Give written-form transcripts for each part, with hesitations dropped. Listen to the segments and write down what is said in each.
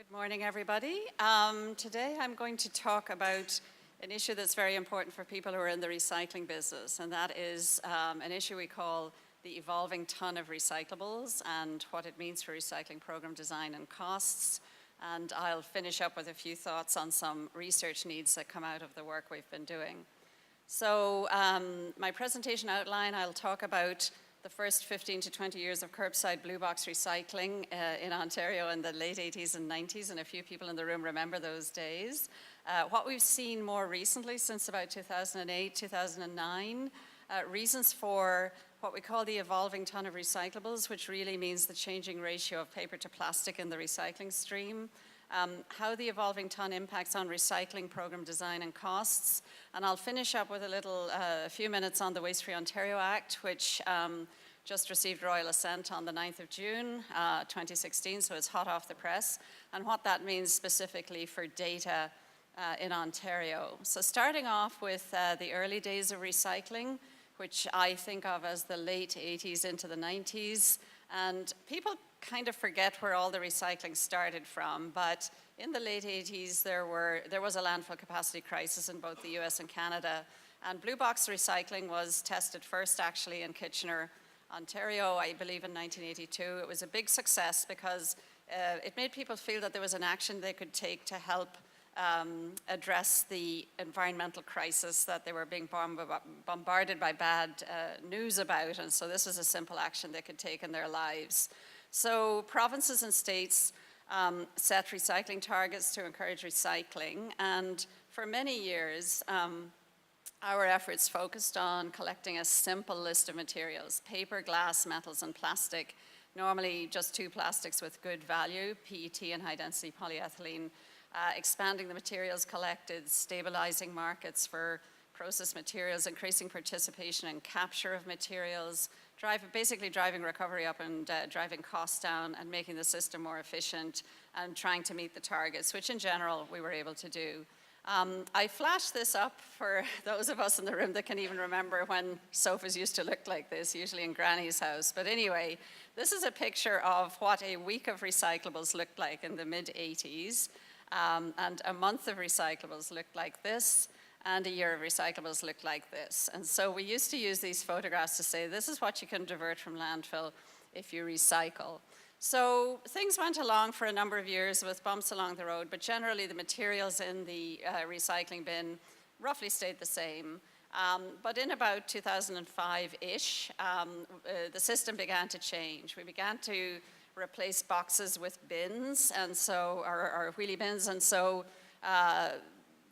Good morning, everybody. Today I'm going to talk about an issue that's very important for people who are in the recycling business, and that is an issue we call the evolving ton of recyclables and what it means for recycling program design and costs. And I'll finish up with a few thoughts on some research needs that come out of the work we've been doing. So my presentation outline, I'll talk about the first 15 to 20 years of curbside blue box recycling in Ontario in the late 80s and 90s, and a few people in the room remember those days. What we've seen more recently since about 2008, 2009, reasons for what we call the evolving ton of recyclables, which really means the changing ratio of paper to plastic in the recycling stream. How the evolving ton impacts on recycling program design and costs. And I'll finish up with a few minutes on the Waste Free Ontario Act, which just received royal assent on the 9th of June 2016, so it's hot off the press, and what that means specifically for data in Ontario. So starting off with the early days of recycling, which I think of as the late 80s into the 90s, and people kind of forget where all the recycling started from, but in the late 80s there was a landfill capacity crisis in both the US and Canada, and blue box recycling was tested first actually in Kitchener, Ontario, I believe in 1982. It was a big success because it made people feel that there was an action they could take to help address the environmental crisis that they were being bombarded by bad news about, and so this was a simple action they could take in their lives. So provinces and states set recycling targets to encourage recycling, and for many years our efforts focused on collecting a simple list of materials: paper, glass, metals, and plastic, normally just two plastics with good value, PET and high-density polyethylene, expanding the materials collected, stabilizing markets for processed materials, increasing participation and capture of materials, basically driving recovery up and driving costs down and making the system more efficient and trying to meet the targets, which in general we were able to do. I flashed this up for those of us in the room that can even remember when sofas used to look like this, usually in Granny's house. But anyway, this is a picture of what a week of recyclables looked like in the mid-80s. And a month of recyclables looked like this, and a year of recyclables looked like this. And so we used to use these photographs to say, this is what you can divert from landfill if you recycle. So things went along for a number of years with bumps along the road, but generally the materials in the recycling bin roughly stayed the same. But in about 2005-ish, the system began to change. We began to replace boxes with bins, and so, or wheelie bins, and so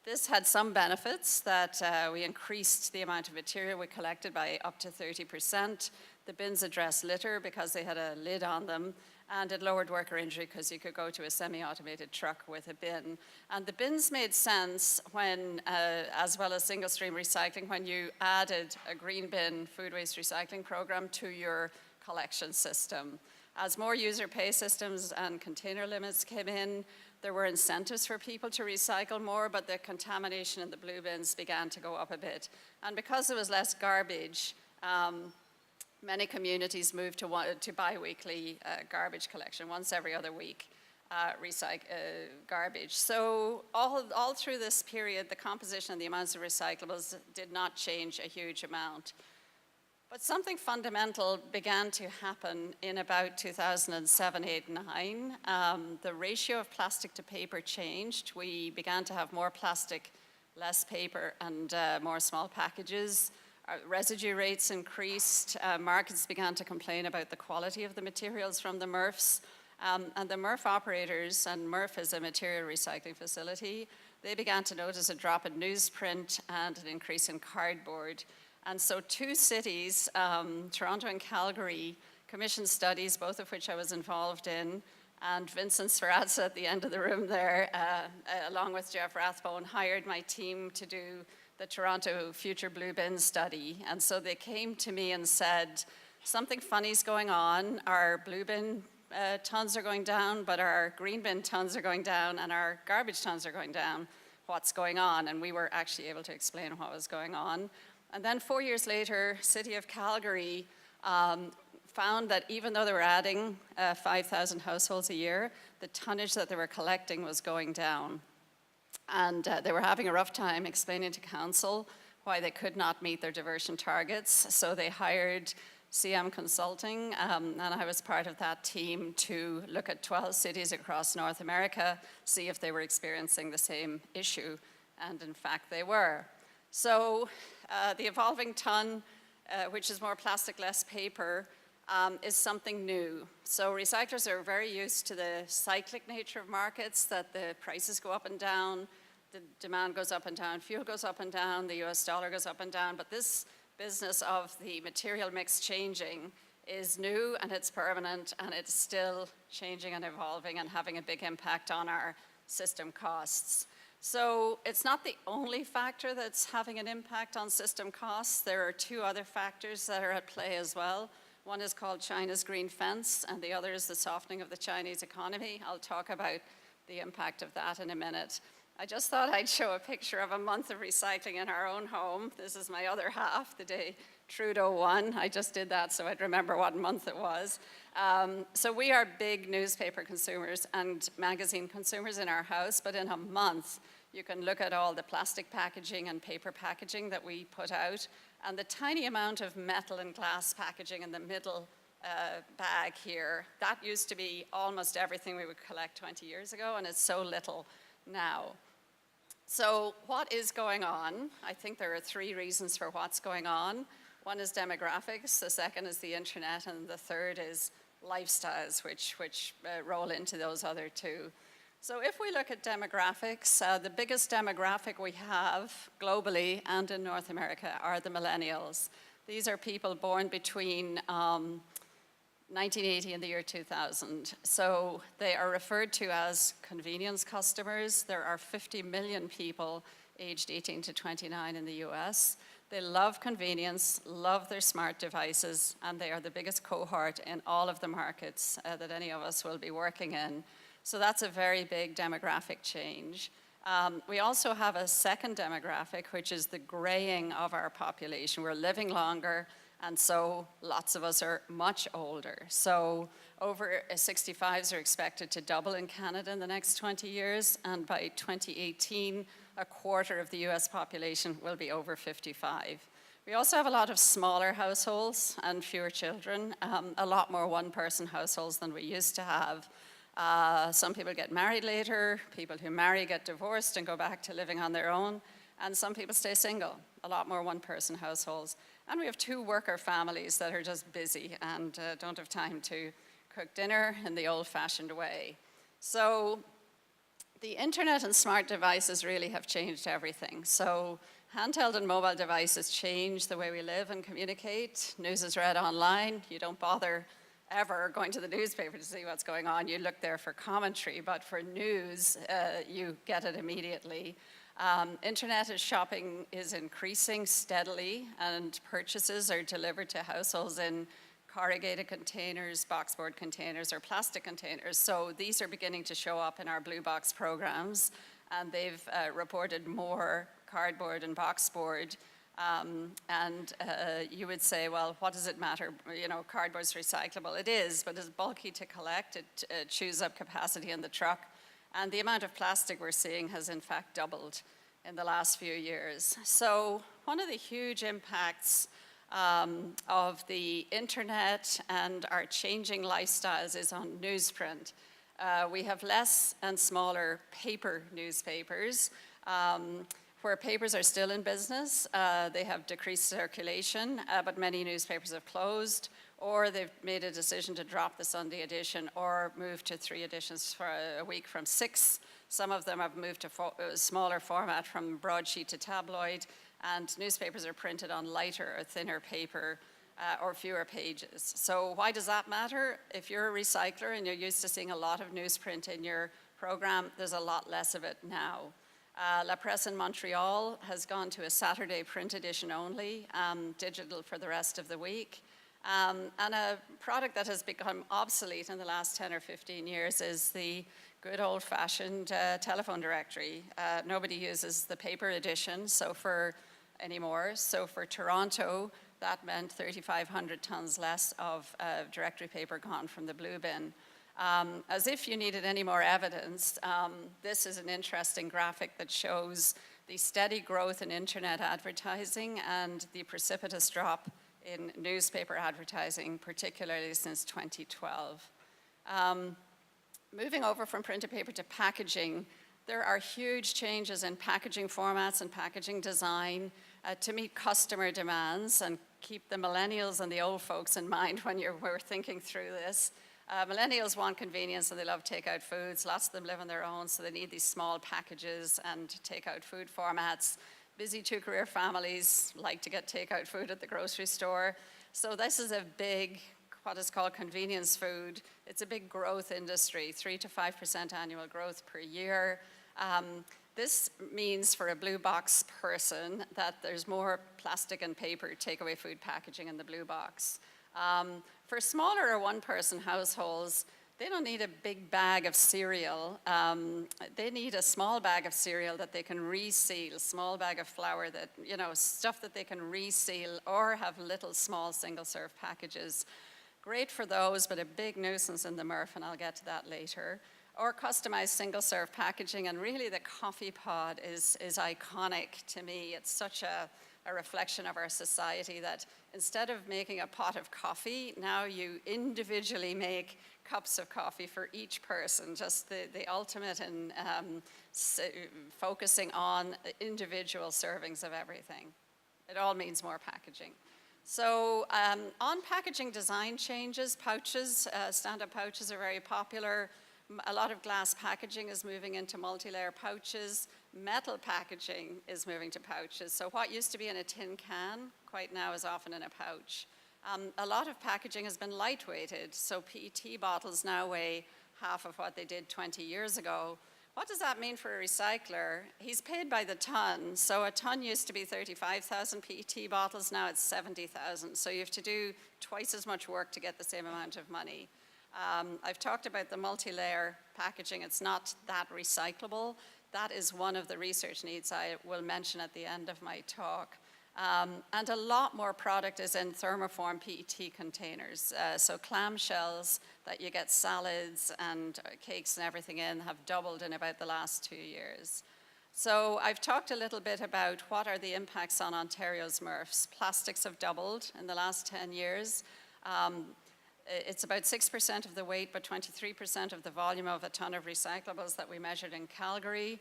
this had some benefits that we increased the amount of material we collected by up to 30%. The bins addressed litter because they had a lid on them, and it lowered worker injury because you could go to a semi-automated truck with a bin. And the bins made sense when, as well as single stream recycling, when you added a green bin food waste recycling program to your collection system. As more user pay systems and container limits came in, there were incentives for people to recycle more, but the contamination in the blue bins began to go up a bit. And because there was less garbage, many communities moved to bi-weekly garbage collection, once every other week garbage. So all through this period, the composition and the amounts of recyclables did not change a huge amount. But something fundamental began to happen in about 2007, 8, 9. The ratio of plastic to paper changed. We began to have more plastic, less paper, and more small packages. Residue rates increased. Markets began to complain about the quality of the materials from the MRFs. And the MRF operators, and MRF is a material recycling facility, they began to notice a drop in newsprint and an increase in cardboard. And so two cities, Toronto and Calgary, commissioned studies, both of which I was involved in, and Vincent Sferrazza at the end of the room there, along with Jeff Rathbone, hired my team to do the Toronto Future Blue Bin study. And so they came to me and said, something funny's going on. Our blue bin tons are going down, but our green bin tons are going down, and our garbage tons are going down. What's going on? And we were actually able to explain what was going on. And then 4 years later, City of Calgary found that even though they were adding 5,000 households a year, the tonnage that they were collecting was going down. And they were having a rough time explaining to council why they could not meet their diversion targets. So they hired CM Consulting, and I was part of that team to look at 12 cities across North America, see if they were experiencing the same issue, and in fact they were. So the evolving ton, which is more plastic, less paper, is something new. So recyclers are very used to the cyclic nature of markets, that the prices go up and down, the demand goes up and down, fuel goes up and down, the US dollar goes up and down, but this business of the material mix changing is new and it's permanent and it's still changing and evolving and having a big impact on our system costs. So it's not the only factor that's having an impact on system costs. There are two other factors that are at play as well. One is called China's green fence and the other is the softening of the Chinese economy. I'll talk about the impact of that in a minute. I just thought I'd show a picture of a month of recycling in our own home. This is my other half, the day Trudeau won. I just did that so I'd remember what month it was. So we are big newspaper consumers and magazine consumers in our house, but in a month, you can look at all the plastic packaging and paper packaging that we put out, and the tiny amount of metal and glass packaging in the middle bag here. That used to be almost everything we would collect 20 years ago, and it's so little now. So what is going on? I think there are three reasons for what's going on. One is demographics, the second is the internet, and the third is lifestyles, which roll into those other two. So if we look at demographics, the biggest demographic we have globally and in North America are the millennials. These are people born between 1980 and the year 2000. So they are referred to as convenience customers. There are 50 million people aged 18 to 29 in the US. They love convenience, love their smart devices, and they are the biggest cohort in all of the markets that any of us will be working in. So that's a very big demographic change. We also have a second demographic, which is the graying of our population. We're living longer, and so lots of us are much older. So over 65s are expected to double in Canada in the next 20 years, and by 2018, a quarter of the US population will be over 55. We also have a lot of smaller households and fewer children, a lot more one-person households than we used to have. Some people get married later, people who marry get divorced and go back to living on their own, and some people stay single, a lot more one-person households. And we have two worker families that are just busy and don't have time to cook dinner in the old-fashioned way. So the internet and smart devices really have changed everything. So handheld and mobile devices change the way we live and communicate. News is read online. You don't bother ever going to the newspaper to see what's going on. You look there for commentary, but for news, you get it immediately. Internet shopping is increasing steadily, and purchases are delivered to households in corrugated containers, boxboard containers, or plastic containers. So these are beginning to show up in our Blue Box programs, and they've reported more cardboard and boxboard. You would say, well, what does it matter? You know, cardboard's recyclable. It is, but it's bulky to collect. It chews up capacity in the truck. And the amount of plastic we're seeing has in fact doubled in the last few years. So one of the huge impacts of the internet and our changing lifestyles is on newsprint. We have less and smaller paper newspapers, where papers are still in business. They have decreased circulation, but many newspapers have closed, or they've made a decision to drop the Sunday edition or move to 3 editions for a week from 6. Some of them have moved to smaller format from broadsheet to tabloid, and newspapers are printed on lighter or thinner paper or fewer pages. So why does that matter? If you're a recycler and you're used to seeing a lot of newsprint in your program, there's a lot less of it now. La Presse in Montreal has gone to a Saturday print edition only, digital for the rest of the week. And a product that has become obsolete in the last 10 or 15 years is the good old-fashioned telephone directory. Nobody uses the paper edition anymore. So for Toronto, that meant 3,500 tons less of directory paper gone from the blue bin. As if you needed any more evidence, this is an interesting graphic that shows the steady growth in internet advertising and the precipitous drop in newspaper advertising, particularly since 2012. Moving over from printed paper to packaging, there are huge changes in packaging formats and packaging design to meet customer demands and keep the millennials and the old folks in mind when we're thinking through this. Millennials want convenience and they love takeout foods. Lots of them live on their own, so they need these small packages and takeout food formats. Busy two-career families like to get takeout food at the grocery store. So this is a big, what is called convenience food. It's a big growth industry, 3 to 5% annual growth per year. This means for a blue box person that there's more plastic and paper takeaway food packaging in the blue box. For smaller or one-person households, they don't need a big bag of cereal. They need a small bag of cereal that they can reseal, small bag of flour that, stuff that they can reseal, or have little small single-serve packages. Great for those, but a big nuisance in the MRF, and I'll get to that later. Or customized single-serve packaging, and really the coffee pod is iconic to me. It's such a reflection of our society that instead of making a pot of coffee, now you individually make cups of coffee for each person, just the ultimate in focusing on individual servings of everything. It all means more packaging. So on packaging design changes, pouches, stand-up pouches are very popular. A lot of glass packaging is moving into multi-layer pouches. Metal packaging is moving to pouches. So what used to be in a tin can, quite now is often in a pouch. A lot of packaging has been lightweighted. So PET bottles now weigh half of what they did 20 years ago. What does that mean for a recycler? He's paid by the ton. So a ton used to be 35,000 PET bottles, now it's 70,000. So you have to do twice as much work to get the same amount of money. I've talked about the multi-layer packaging. It's not that recyclable. That is one of the research needs I will mention at the end of my talk. And a lot more product is in thermoform PET containers. So clamshells that you get salads and cakes and everything in have doubled in about the last 2 years. So I've talked a little bit about what are the impacts on Ontario's MRFs. Plastics have doubled in the last 10 years. It's about 6% of the weight, but 23% of the volume of a ton of recyclables that we measured in Calgary.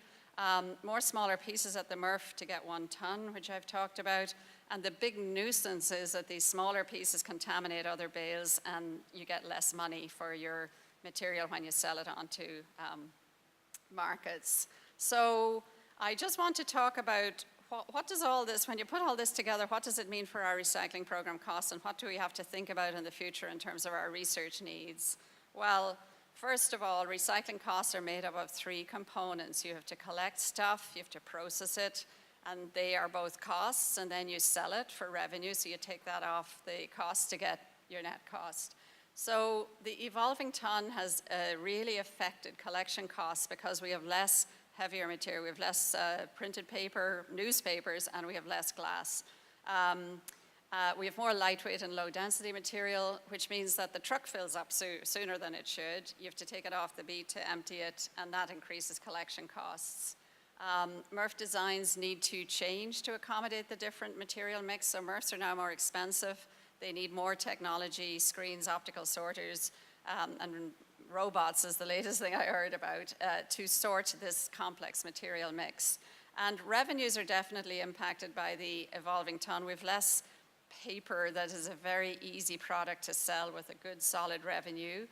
More smaller pieces at the MRF to get 1 ton, which I've talked about. And the big nuisance is that these smaller pieces contaminate other bales and you get less money for your material when you sell it onto markets. So I just want to talk about what does all this, when you put all this together, what does it mean for our recycling program costs and what do we have to think about in the future in terms of our research needs? Well, first of all, recycling costs are made up of 3 components. You have to collect stuff, you have to process it, and they are both costs, and then you sell it for revenue, so you take that off the cost to get your net cost. So the evolving ton has really affected collection costs because we have less heavier material, we have less printed paper, newspapers, and we have less glass. We have more lightweight and low density material, which means that the truck fills up sooner than it should. You have to take it off the beat to empty it, and that increases collection costs. MRF designs need to change to accommodate the different material mix, so MRFs are now more expensive. They need more technology, screens, optical sorters, and robots is the latest thing I heard about, to sort this complex material mix. And revenues are definitely impacted by the evolving ton. We have less paper that is a very easy product to sell with a good solid revenue.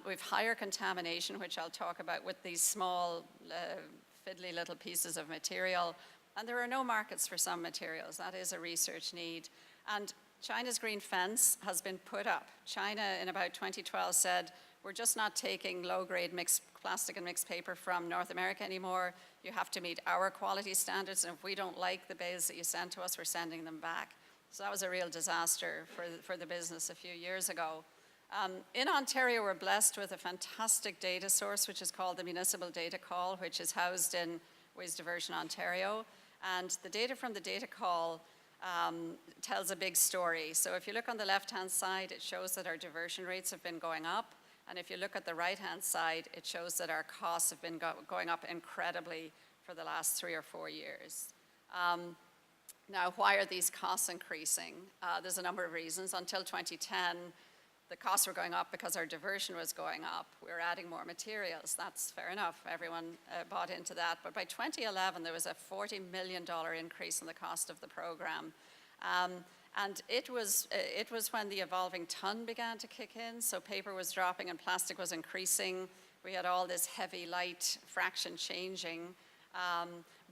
We have higher contamination, which I'll talk about with these small fiddly little pieces of material. And there are no markets for some materials. That is a research need. And China's green fence has been put up. China in about 2012 said, we're just not taking low-grade mixed plastic and mixed paper from North America anymore. You have to meet our quality standards, and if we don't like the bales that you send to us, we're sending them back. So that was a real disaster for the business a few years ago. In Ontario, we're blessed with a fantastic data source, which is called the Municipal Data Call, which is housed in Diversion, Ontario. And the data from the data call tells a big story. So if you look on the left-hand side, it shows that our diversion rates have been going up. And if you look at the right-hand side, it shows that our costs have been going up incredibly for the last 3 or 4 years. Now, why are these costs increasing? There's a number of reasons. Until 2010, the costs were going up because our diversion was going up. We were adding more materials. That's fair enough. Everyone bought into that. But by 2011, there was a $40 million increase in the cost of the program. And it was when the evolving ton began to kick in. So paper was dropping and plastic was increasing. We had all this heavy light fraction changing.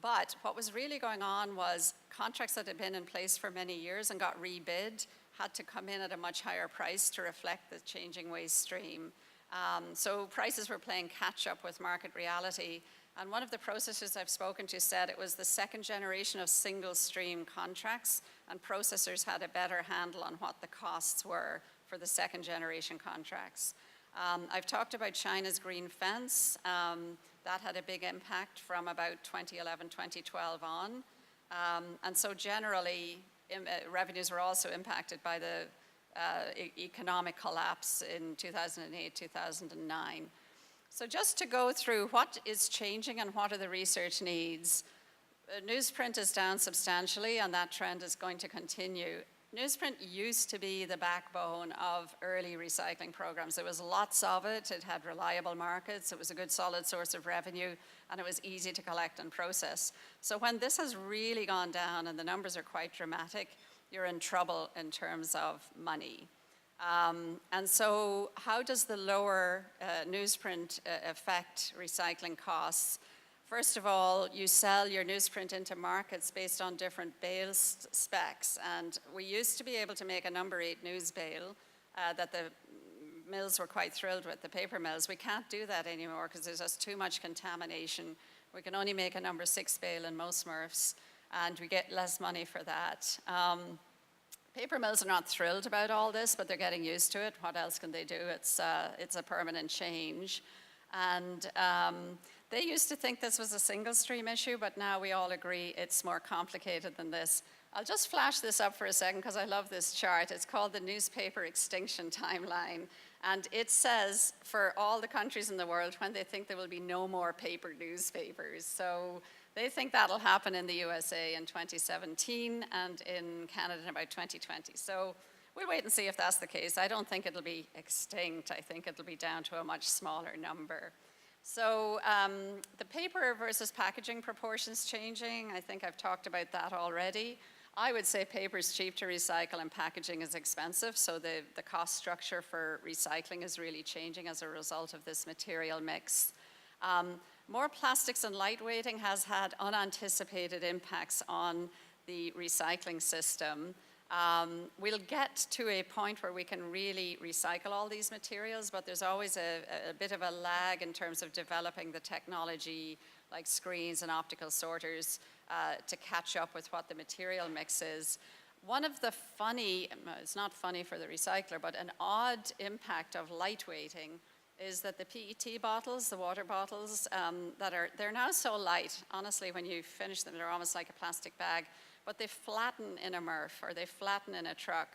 But what was really going on was contracts that had been in place for many years and got rebid had to come in at a much higher price to reflect the changing waste stream. So prices were playing catch up with market reality. And one of the processors I've spoken to said it was the second generation of single stream contracts, and processors had a better handle on what the costs were for the second generation contracts. I've talked about China's green fence. That had a big impact from about 2011, 2012 on. And so generally, revenues were also impacted by the economic collapse in 2008, 2009. So just to go through what is changing and what are the research needs. Newsprint is down substantially, and that trend is going to continue. Newsprint used to be the backbone of early recycling programs. There was lots of it. It had reliable markets. It was a good solid source of revenue, and it was easy to collect and process. So when this has really gone down and the numbers are quite dramatic, you're in trouble in terms of money. And so how does the lower newsprint affect recycling costs? First of all, you sell your newsprint into markets based on different bale specs. And we used to be able to make a number 8 news bale that the mills were quite thrilled with, the paper mills. We can't do that anymore because there's just too much contamination. We can only make a number 6 bale in most MRFs, and we get less money for that. Paper mills are not thrilled about all this, but they're getting used to it. What else can they do? It's a permanent change. And they used to think this was a single stream issue, but now we all agree it's more complicated than this. I'll just flash this up for a second because I love this chart. It's called the Newspaper Extinction Timeline. And it says for all the countries in the world when they think there will be no more paper newspapers. So they think that'll happen in the USA in 2017 and in Canada in about 2020. So we'll wait and see if that's the case. I don't think it'll be extinct. I think it'll be down to a much smaller number. So the paper versus packaging proportions changing. I think I've talked about that already. I would say paper is cheap to recycle and packaging is expensive. So the cost structure for recycling is really changing as a result of this material mix. More plastics and lightweighting has had unanticipated impacts on the recycling system. We'll get to a point where we can really recycle all these materials, but there's always a bit of a lag in terms of developing the technology like screens and optical sorters to catch up with what the material mix is. One of the funny, it's not funny for the recycler, but an odd impact of lightweighting is that the PET bottles, the water bottles, they're now so light. Honestly, when you finish them, they're almost like a plastic bag. But they flatten in a MRF or they flatten in a truck.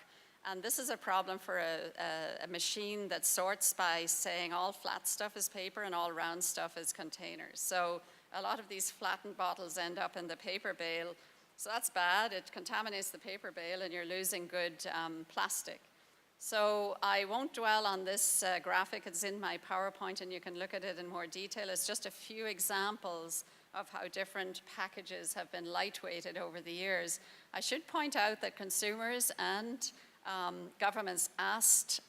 And this is a problem for a machine that sorts by saying all flat stuff is paper and all round stuff is containers. So a lot of these flattened bottles end up in the paper bale. So that's bad. It contaminates the paper bale and you're losing good plastic. So I won't dwell on this graphic. It's in my PowerPoint and you can look at it in more detail. It's just a few examples of how different packages have been lightweighted over the years. I should point out that consumers and governments asked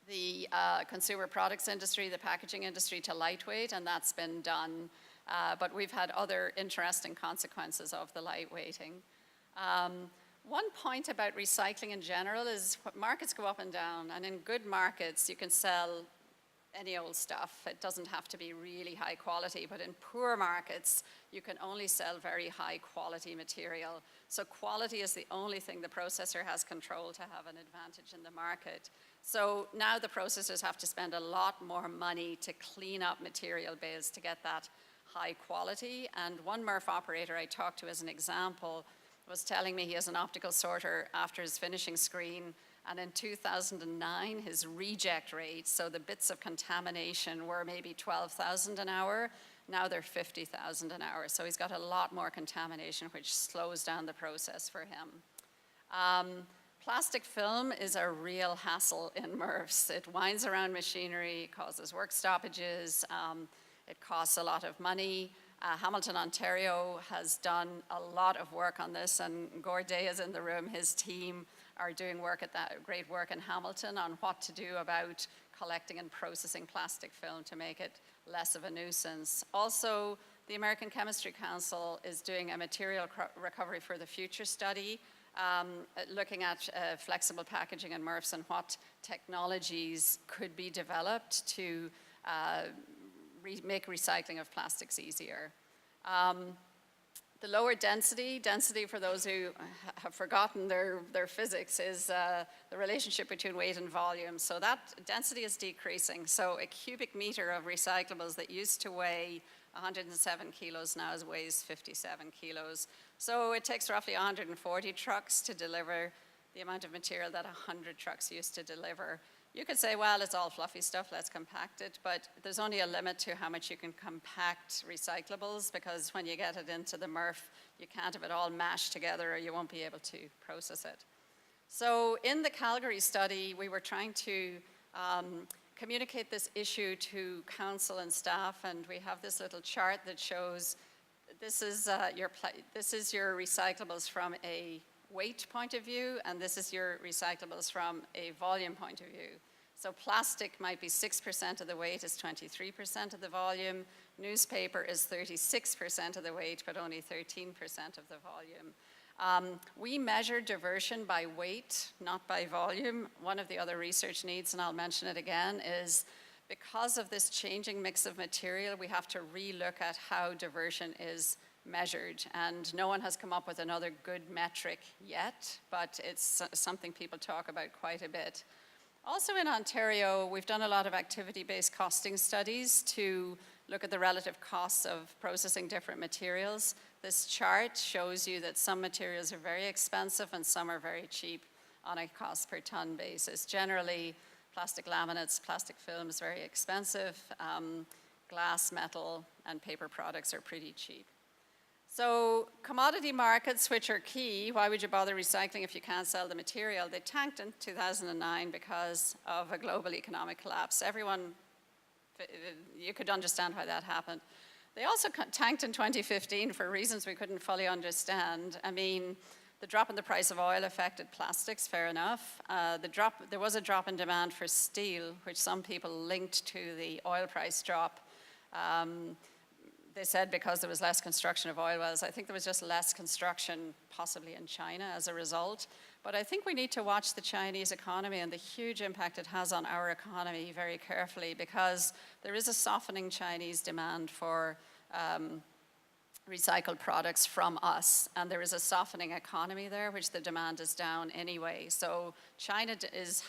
the consumer products industry, the packaging industry to lightweight, and that's been done. But we've had other interesting consequences of the lightweighting. One point about recycling in general is markets go up and down, and in good markets you can sell any old stuff. It doesn't have to be really high quality, but in poor markets, you can only sell very high quality material. So quality is the only thing the processor has control to have an advantage in the market. So now the processors have to spend a lot more money to clean up material bales to get that high quality. And one MRF operator I talked to as an example was telling me he has an optical sorter after his finishing screen, and in 2009, his reject rate, so the bits of contamination, were maybe 12,000 an hour. Now they're 50,000 an hour. So he's got a lot more contamination, which slows down the process for him. Plastic film is a real hassle in MRFs. It winds around machinery, causes work stoppages, it costs a lot of money. Hamilton, Ontario has done a lot of work on this, and Gorday is in the room. His team are doing great work in Hamilton on what to do about collecting and processing plastic film to make it less of a nuisance. Also, the American Chemistry Council is doing a material recovery for the future study, looking at flexible packaging and MRFs and what technologies could be developed to make recycling of plastics easier. The lower density for those who have forgotten their physics, is the relationship between weight and volume. So that density is decreasing. So a cubic meter of recyclables that used to weigh 107 kilos now weighs 57 kilos. So it takes roughly 140 trucks to deliver the amount of material that 100 trucks used to deliver. You could say, well, it's all fluffy stuff, let's compact it, but there's only a limit to how much you can compact recyclables, because when you get it into the MRF, you can't have it all mashed together or you won't be able to process it. So in the Calgary study, we were trying to communicate this issue to council and staff, and we have this little chart that shows this is your recyclables from a weight point of view, and this is your recyclables from a volume point of view. So plastic might be 6% of the weight, is 23% of the volume. Newspaper is 36% of the weight, but only 13% of the volume. We measure diversion by weight, not by volume. One of the other research needs, and I'll mention it again, is because of this changing mix of material, we have to relook at how diversion is measured, and no one has come up with another good metric yet, but it's something people talk about quite a bit. Also in Ontario, we've done a lot of activity-based costing studies to look at the relative costs of processing different materials. This chart shows you that some materials are very expensive and some are very cheap on a cost per ton basis. Generally, plastic laminates, plastic film is very expensive. Glass, metal, and paper products are pretty cheap. So commodity markets, which are key, why would you bother recycling if you can't sell the material? They tanked in 2009 because of a global economic collapse. You could understand why that happened. They also tanked in 2015 for reasons we couldn't fully understand. I mean, the drop in the price of oil affected plastics, fair enough. There was a drop in demand for steel, which some people linked to the oil price drop. They said because there was less construction of oil wells. I think there was just less construction possibly in China as a result. But I think we need to watch the Chinese economy and the huge impact it has on our economy very carefully, because there is a softening Chinese demand for recycled products from us, and there is a softening economy there, which the demand is down anyway. So China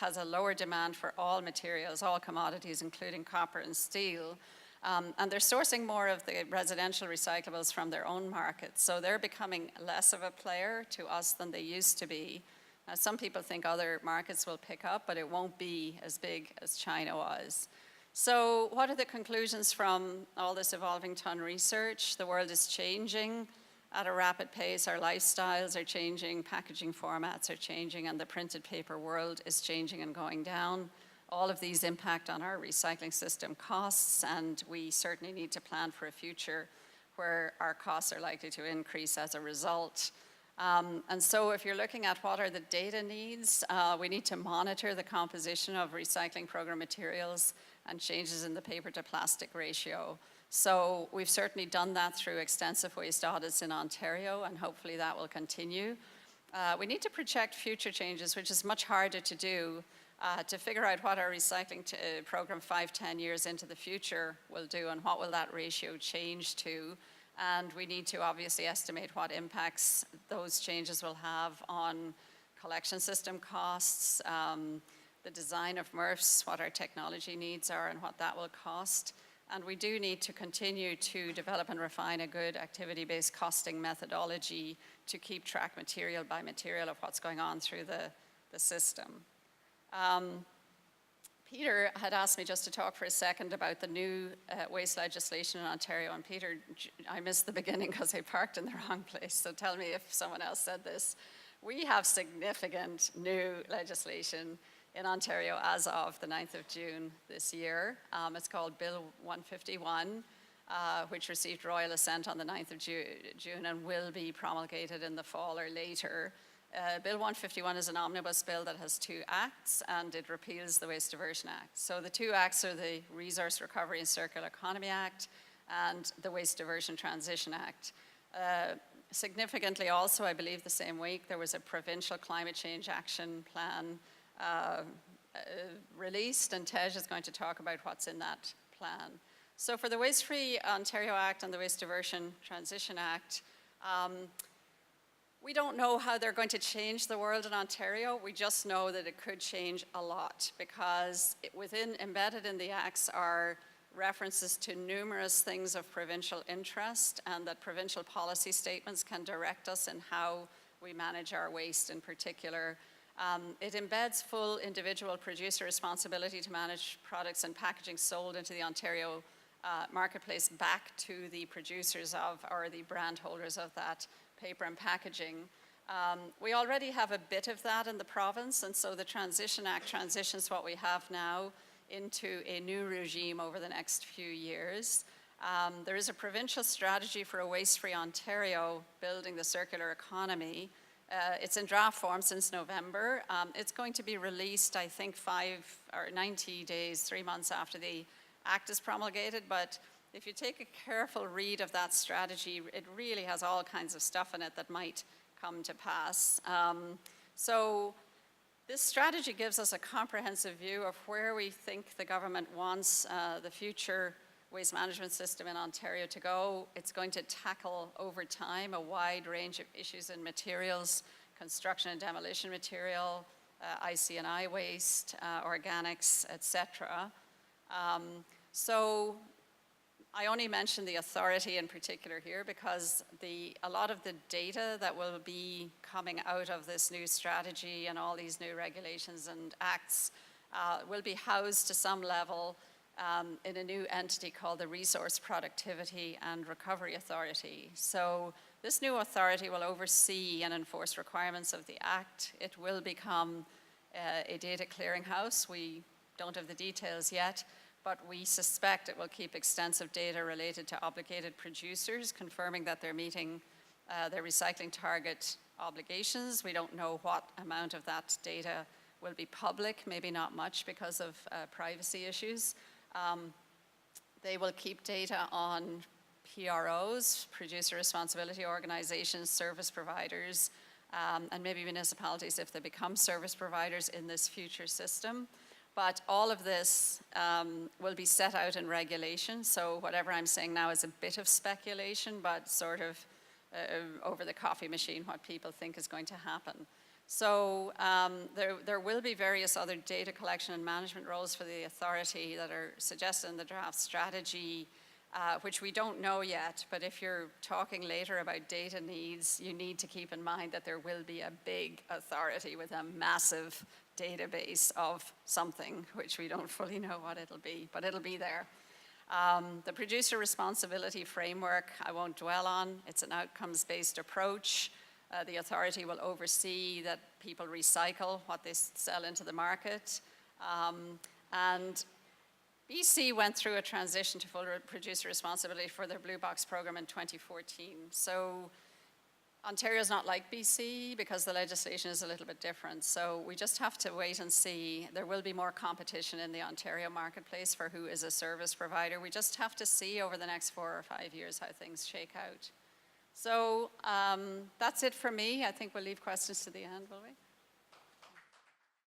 has a lower demand for all materials, all commodities, including copper and steel. And they're sourcing more of the residential recyclables from their own markets. So they're becoming less of a player to us than they used to be. Now, some people think other markets will pick up, but it won't be as big as China was. So what are the conclusions from all this evolving ton research? The world is changing at a rapid pace. Our lifestyles are changing, packaging formats are changing, and the printed paper world is changing and going down. All of these impact on our recycling system costs, and we certainly need to plan for a future where our costs are likely to increase as a result. And so if you're looking at what are the data needs, we need to monitor the composition of recycling program materials and changes in the paper to plastic ratio. So we've certainly done that through extensive waste audits in Ontario, and hopefully that will continue. We need to project future changes, which is much harder to do, to figure out what our recycling program 5-10 years into the future will do, and what will that ratio change to. And we need to obviously estimate what impacts those changes will have on collection system costs, the design of MRFs, what our technology needs are, and what that will cost. And we do need to continue to develop and refine a good activity-based costing methodology to keep track material by material of what's going on through the system. Peter had asked me just to talk for a second about the new waste legislation in Ontario. And Peter, I missed the beginning because I parked in the wrong place, so tell me if someone else said this. We have significant new legislation in Ontario as of the 9th of June this year. It's called Bill 151, which received royal assent on the 9th of June and will be promulgated in the fall or later. Bill 151 is an omnibus bill that has 2 acts, and it repeals the Waste Diversion Act. So the 2 acts are the Resource Recovery and Circular Economy Act and the Waste Diversion Transition Act. Significantly also, I believe the same week, there was a provincial climate change action plan released, and Tej is going to talk about what's in that plan. So for the Waste Free Ontario Act and the Waste Diversion Transition Act, we don't know how they're going to change the world in Ontario. We just know that it could change a lot, because embedded in the acts are references to numerous things of provincial interest, and that provincial policy statements can direct us in how we manage our waste in particular. It embeds full individual producer responsibility to manage products and packaging sold into the Ontario marketplace back to the producers of, or the brand holders of, that paper and packaging. We already have a bit of that in the province, and so the Transition Act transitions what we have now into a new regime over the next few years. There is a provincial strategy for a waste-free Ontario, building the circular economy. It's in draft form since November. It's going to be released, I think, 90 days, 3 months after the Act is promulgated, but if you take a careful read of that strategy, it really has all kinds of stuff in it that might come to pass. So this strategy gives us a comprehensive view of where we think the government wants the future waste management system in Ontario to go. It's going to tackle over time a wide range of issues in materials, construction and demolition material, IC&I waste, organics, etc. So I only mention the authority in particular here because a lot of the data that will be coming out of this new strategy and all these new regulations and acts will be housed to some level in a new entity called the Resource Productivity and Recovery Authority. So this new authority will oversee and enforce requirements of the Act. It will become a data clearinghouse. We don't have the details yet, but we suspect it will keep extensive data related to obligated producers, confirming that they're meeting their recycling target obligations. We don't know what amount of that data will be public, maybe not much because of privacy issues. They will keep data on PROs, producer responsibility organizations, service providers, and maybe municipalities if they become service providers in this future system. But all of this will be set out in regulation, so whatever I'm saying now is a bit of speculation, but sort of over the coffee machine what people think is going to happen. So there will be various other data collection and management roles for the authority that are suggested in the draft strategy, which we don't know yet, but if you're talking later about data needs, you need to keep in mind that there will be a big authority with a massive database of something, which we don't fully know what it'll be, but it'll be there. The producer responsibility framework, I won't dwell on. It's an outcomes-based approach. The authority will oversee that people recycle what they sell into the market. And BC went through a transition to full producer responsibility for their Blue Box program in 2014. So Ontario's not like BC because the legislation is a little bit different. So we just have to wait and see. There will be more competition in the Ontario marketplace for who is a service provider. We just have to see over the next 4 or 5 years how things shake out. So that's it for me. I think we'll leave questions to the end, will we?